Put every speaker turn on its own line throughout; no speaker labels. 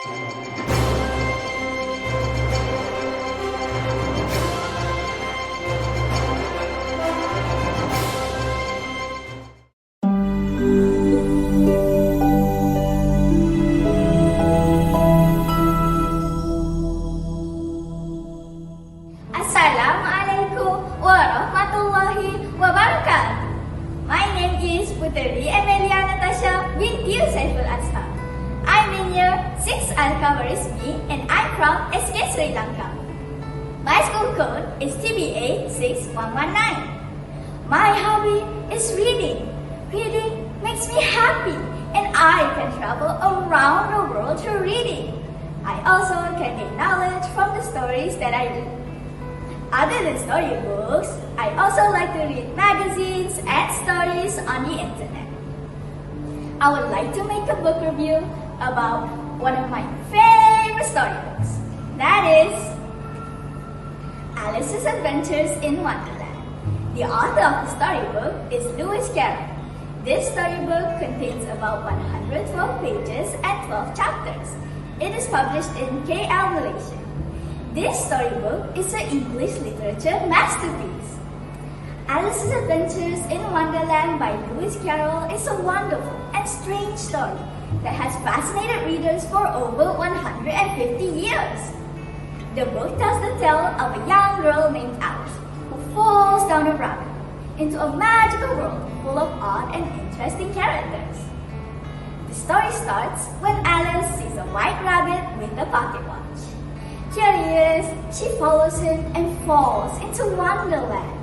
Assalamualaikum warahmatullahi wabarakatuh. My name is Puteri Amelia Natasha, Binti Yusaiful Azhar. I'm in year 6 Al-Kawaris B and I'm from SK Seri Langkap. My school code is TBA 6119. My hobby is reading. Reading makes me happy and I can travel around the world through reading. I also can gain knowledge from the stories that I read. Other than storybooks, I also like to read magazines and stories on the internet. I would like to make a book review about one of my favorite storybooks. That is Alice's Adventures in Wonderland. The author of the storybook is Carroll. This storybook contains about 112 pages and 12 chapters. It is published in KL, Malaysia. This storybook is an English literature masterpiece. Alice's Adventures in Wonderland by Carroll is a wonderful and strange story that has fascinated readers for over 150 years. The book tells the tale of a young girl named Alice who falls down a rabbit into a magical world full of odd and interesting characters. The story starts when Alice sees a white rabbit with a pocket watch. Curious, she follows him and falls into Wonderland.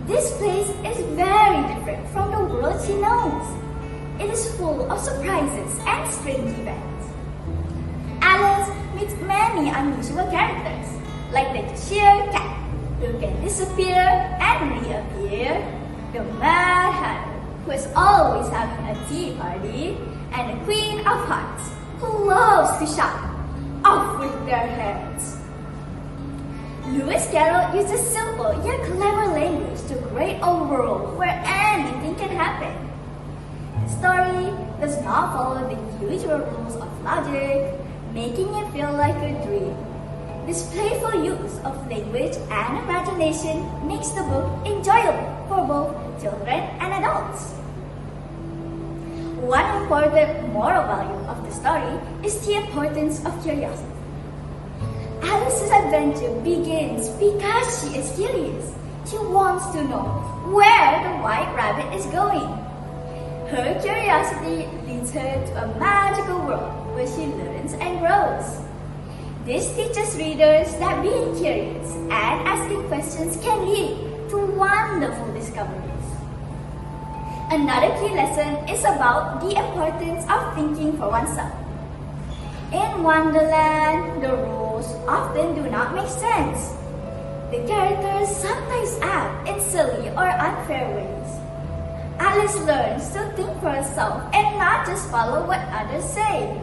This place is very different from the world she knows. It is full of surprises and strange events. Alice meets many unusual characters, like the cashier cat, who can disappear and reappear, the Mad Hatter, who is always having a tea party, and the Queen of Hearts, who loves to shout, "Off with their heads!" Carroll uses simple yet clever language to create a world where anything can happen. The story does not follow the usual rules of logic, making it feel like a dream. This playful use of language and imagination makes the book enjoyable for both children and adults. One important moral value of the story is the importance of curiosity. Alice's adventure begins because she is curious. She wants to know where the white rabbit is going. Her curiosity leads her to a magical world where she learns and grows. This teaches readers that being curious and asking questions can lead to wonderful discoveries. Another key lesson is about the importance of thinking for oneself. In Wonderland, the rules often do not make sense. The characters sometimes act in silly or unfair ways. Alice learns to think for herself and not just follow what others say.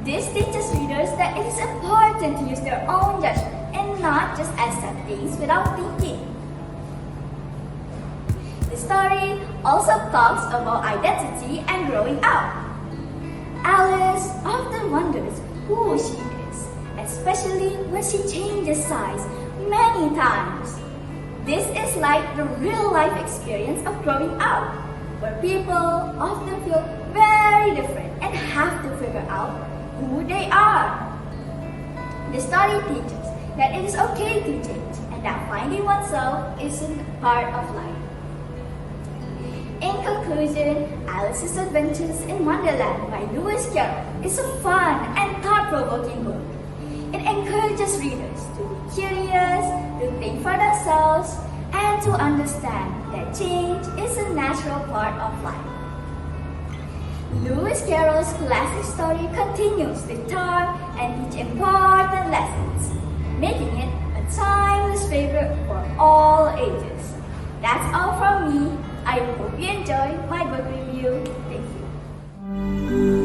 This teaches readers that it is important to use their own judgment and not just accept things without thinking. The story also talks about identity and growing up. Alice often wonders who she is, especially when she changes size many times. This is like the real-life experience of growing up, where people often feel very different and have to figure out who they are. The story teaches that it is okay to change and that finding oneself isn't part of life. In conclusion, Alice's Adventures in Wonderland by Carroll is a fun and thought-provoking book. It encourages readers to be curious, to think for themselves, and to understand that change is a natural part of life. Carroll's classic story continues to charm and teach important lessons, making it a timeless favorite for all ages. That's all from me. I hope you enjoyed my book review. Thank you.